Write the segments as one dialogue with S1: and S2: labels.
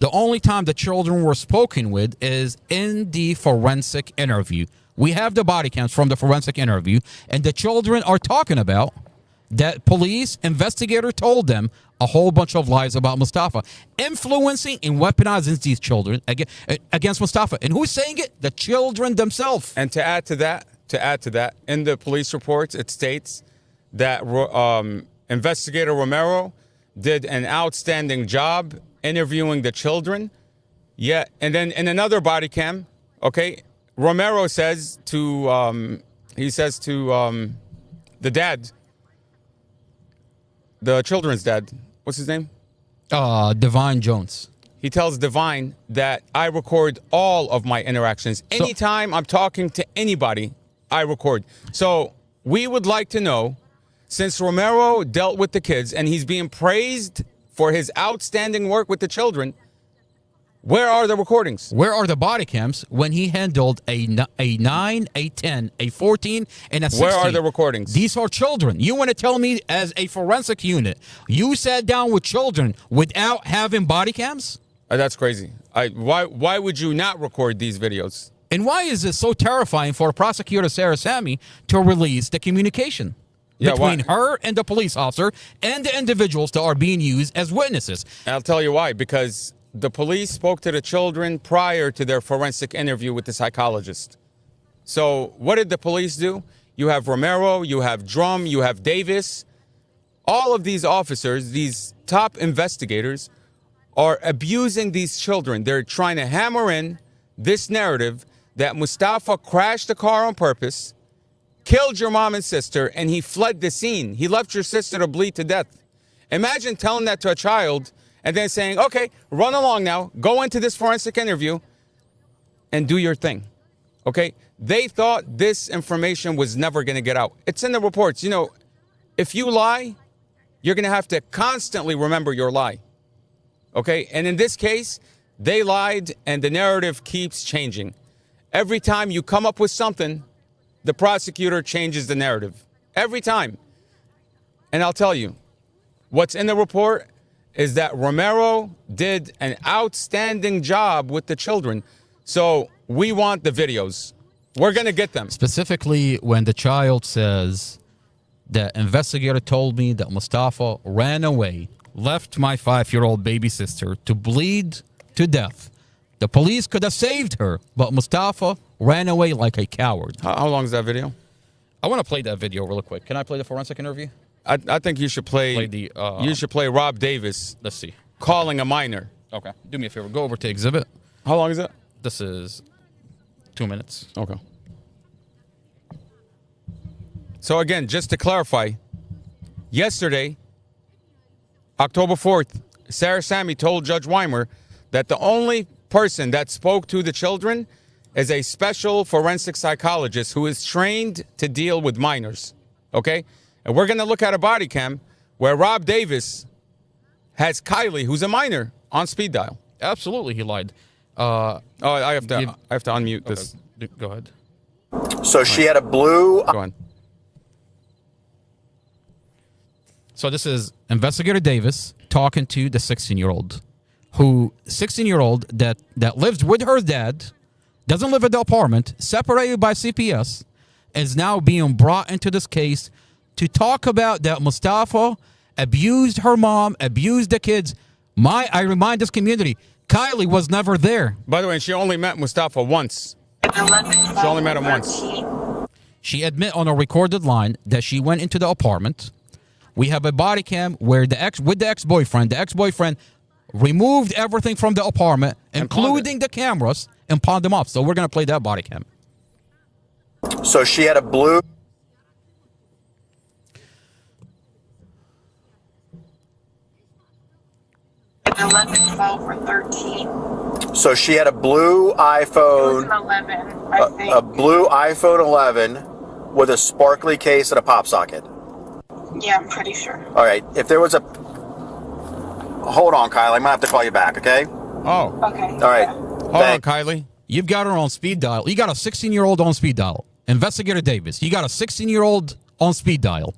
S1: The only time the children were spoken with is in the forensic interview. We have the body cams from the forensic interview, and the children are talking about that police investigator told them a whole bunch of lies about Mostafa, influencing and weaponizing these children against Mostafa. And who's saying it? The children themselves.
S2: And to add to that, in the police reports, it states that investigator Romero did an outstanding job interviewing the children. Yeah, and then in another body cam, okay, Romero says to the dad, the children's dad, what's his name?
S1: Divine Jones.
S2: He tells Divine that I record all of my interactions. Anytime I'm talking to anybody, I record. So we would like to know, since Romero dealt with the kids and he's being praised for his outstanding work with the children, where are the recordings?
S1: Where are the body cams when he handled a 9, a 10, a 14, and a 16?
S2: Where are the recordings?
S1: These are children. You want to tell me as a forensic unit, you sat down with children without having body cams?
S2: That's crazy. Why would you not record these videos?
S1: And why is it so terrifying for prosecutor Sarah Sammy to release the communication between her and the police officer and the individuals that are being used as witnesses?
S2: I'll tell you why. Because the police spoke to the children prior to their forensic interview with the psychologist. So what did the police do? You have Romero, you have Drum, you have Davis. All of these officers, these top investigators, are abusing these children. They're trying to hammer in this narrative that Mostafa crashed the car on purpose, killed your mom and sister, and he fled the scene. He left your sister to bleed to death. Imagine telling that to a child and then saying, okay, run along now, go into this forensic interview and do your thing. Okay? They thought this information was never going to get out. It's in the reports. You know, if you lie, you're going to have to constantly remember your lie. Okay? And in this case, they lied and the narrative keeps changing. Every time you come up with something, the prosecutor changes the narrative. Every time. And I'll tell you, what's in the report is that Romero did an outstanding job with the children. So we want the videos. We're going to get them.
S1: Specifically, when the child says, the investigator told me that Mostafa ran away, left my 5-year-old baby sister to bleed to death. The police could have saved her, but Mostafa ran away like a coward.
S2: How long is that video?
S1: I want to play that video real quick. Can I play the forensic interview?
S2: I think you should play the. You should play Rob Davis.
S1: Let's see.
S2: Calling a minor.
S1: Okay. Do me a favor. Go over to exhibit.
S2: How long is it?
S1: This is 2 minutes.
S2: Okay. So again, just to clarify, yesterday, October 4th, Sarah Sammy told Judge Weimer that the only person that spoke to the children is a special forensic psychologist who is trained to deal with minors. Okay? And we're going to look at a body cam where Rob Davis has Kylie, who's a minor, on speed dial.
S1: Absolutely, he lied.
S2: I have to unmute this.
S1: Okay. Go ahead.
S3: So she had a blue.
S2: Go on.
S1: So this is Investigator Davis talking to the 16-year-old, who 16-year-old that lives with her dad, doesn't live at the apartment, separated by CPS, is now being brought into this case to talk about that Mostafa abused her mom, abused the kids. I remind this community, Kylie was never there.
S2: By the way, she only met Mostafa once. She only met him once.
S1: She admit on a recorded line that she went into the apartment. We have a body cam where the ex-boyfriend removed everything from the apartment, including the cameras, and pawned them off. So we're going to play that body cam.
S3: So she had a blue.
S4: It's 11, 12, or 13.
S3: So she had a blue iPhone.
S4: It was an 11, I think.
S3: A blue iPhone 11 with a sparkly case and a pop socket.
S4: Yeah, I'm pretty sure.
S3: All right. If there was a. Hold on, Kylie. I'm going to have to call you back, okay?
S2: Oh.
S4: Okay.
S3: All right.
S4: Yeah.
S2: Hold on, Kylie.
S1: You've got her on speed dial. You got a 16-year-old on speed dial. Investigator Davis, you got a 16-year-old on speed dial.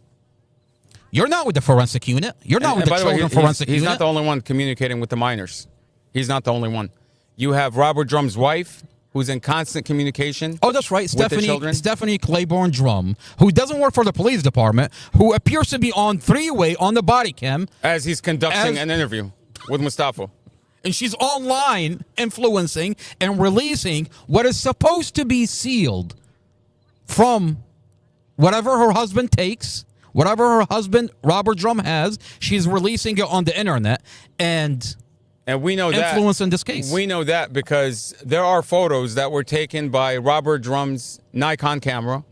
S1: You're not with the forensic unit. You're not with the children forensic unit.
S2: He's not the only one communicating with the minors. He's not the only one. You have Robert Drum's wife, who's in constant communication.
S1: Oh, that's right.
S2: with the children.
S1: Stephanie Claiborne Drum, who doesn't work for the police department, who appears to be on three-way on the body cam.
S2: As he's conducting an interview with Mostafa.
S1: And she's online influencing and releasing what is supposed to be sealed from whatever her husband takes, whatever her husband, Robert Drum, has. She's releasing it on the internet and
S2: we know
S1: influence
S2: that,
S1: in this case.
S2: We know that because there are photos that were taken by Robert Drum's Nikon camera,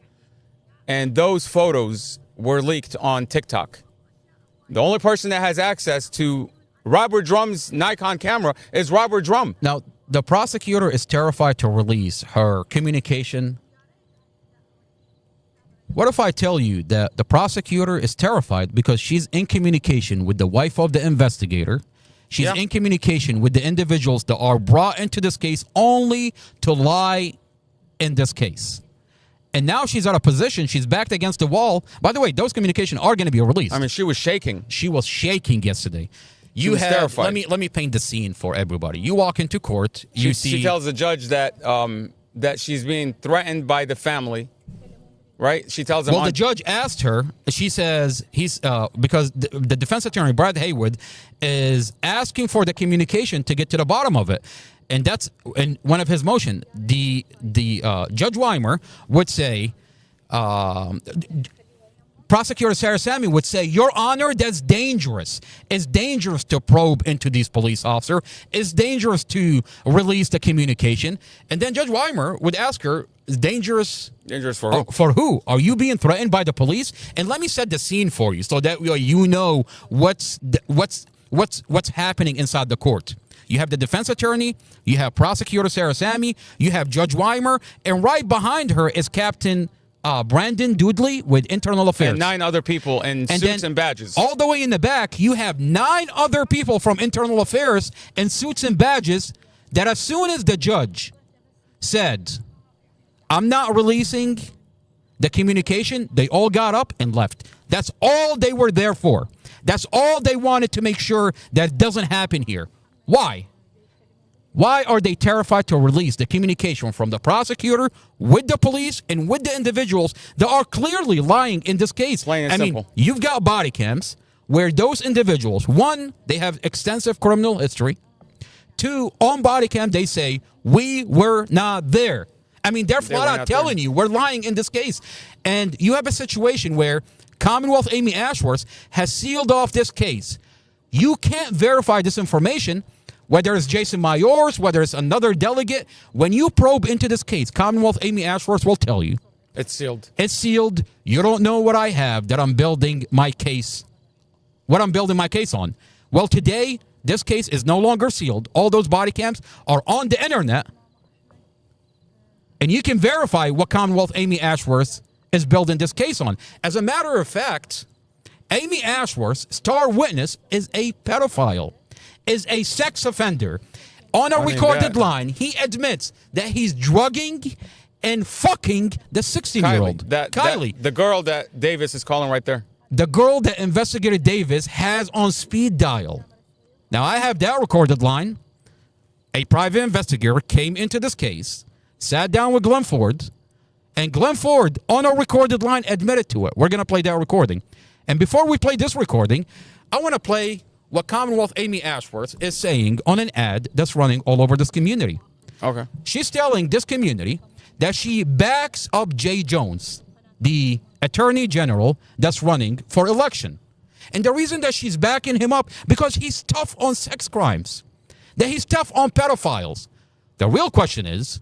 S2: and those photos were leaked on TikTok. The only person that has access to Robert Drum's Nikon camera is Robert Drum.
S1: Now, the prosecutor is terrified to release her communication. What if I tell you that the prosecutor is terrified because she's in communication with the wife of the investigator? She's in communication with the individuals that are brought into this case only to lie in this case. And now she's at a position, she's backed against the wall. By the way, those communications are going to be released.
S2: I mean, she was shaking.
S1: She was shaking yesterday.
S2: She was terrified.
S1: Let me paint the scene for everybody. You walk into court,
S2: She tells the judge that that she's being threatened by the family. Right? She tells him.
S1: Well, the judge asked her. She says because the defense attorney, Brad Haywood, is asking for the communication to get to the bottom of it, and that's in one of his motion. The Judge Weimer would say, Prosecutor Sarah Sammy would say, Your Honor, that's dangerous. It's dangerous to probe into these police officers. It's dangerous to release the communication. And then Judge Weimer would ask her, is dangerous.
S2: Dangerous for who?
S1: For who? Are you being threatened by the police? And let me set the scene for you so that you know what's happening inside the court. You have the defense attorney, you have Prosecutor Sarah Sammy, you have Judge Weimer, and right behind her is Captain Brandon Dudley with Internal Affairs.
S2: And 9 other people in suits and badges.
S1: All the way in the back, you have 9 other people from Internal Affairs in suits and badges that as soon as the judge said, I'm not releasing the communication, they all got up and left. That's all they were there for. That's all they wanted to make sure that doesn't happen here. Why? Why are they terrified to release the communication from the prosecutor with the police and with the individuals that are clearly lying in this case?
S2: Plain and simple.
S1: You've got body cams where those individuals, 1, they have extensive criminal history. 2, on body cam, they say, we were not there. I mean, they're flat out telling you we're lying in this case. And you have a situation where Commonwealth Amy Ashworth has sealed off this case. You can't verify this information, whether it's Jason Myers, whether it's another delegate. When you probe into this case, Commonwealth Amy Ashworth will tell you.
S2: It's sealed.
S1: It's sealed. You don't know what I have that I'm building my case, what I'm building my case on. Well, today, this case is no longer sealed. All those body cams are on the internet. And you can verify what Commonwealth Amy Ashworth is building this case on. As a matter of fact, Amy Ashworth's star witness is a pedophile, is a sex offender. On a recorded line, he admits that he's drugging and fucking the 16-year-old. Kylie.
S2: The girl that Davis is calling right there.
S1: The girl that Investigator Davis has on speed dial. Now, I have that recorded line. A private investigator came into this case, sat down with Glenn Ford, and Glenn Ford, on a recorded line, admitted to it. We're going to play that recording. And before we play this recording, I want to play what Commonwealth Amy Ashworth is saying on an ad that's running all over this community.
S2: Okay.
S1: She's telling this community that she backs up Jay Jones, the attorney general that's running for election. And the reason that she's backing him up, because he's tough on sex crimes, that he's tough on pedophiles. The real question is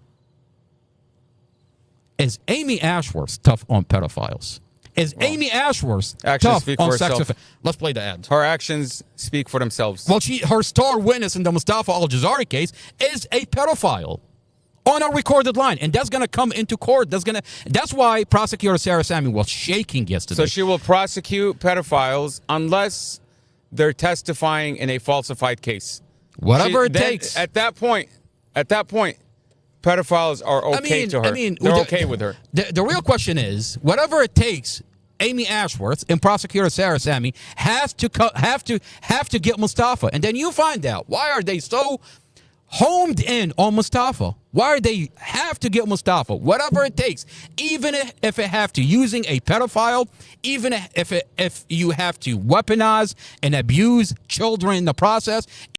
S1: Amy Ashworth tough on pedophiles? Is Amy Ashworth tough on sex offenders? Let's play the ad.
S2: Her actions speak for themselves.
S1: Well, her star witness in the Mostafa Aljazari case is a pedophile on a recorded line, and that's going to come into court. That's why Prosecutor Sarah Sammy was shaking yesterday.
S2: So she will prosecute pedophiles unless they're testifying in a falsified case.
S1: Whatever it takes.
S2: At that point, pedophiles are okay to her. They're okay with her.
S1: The real question is, whatever it takes, Amy Ashworth and Prosecutor Sarah Sammy have to get Mostafa, and then you find out why are they so homed in on Mostafa. Why they have to get Mostafa, whatever it takes, even if it have to using a pedophile, even if you have to weaponize and abuse children in the process.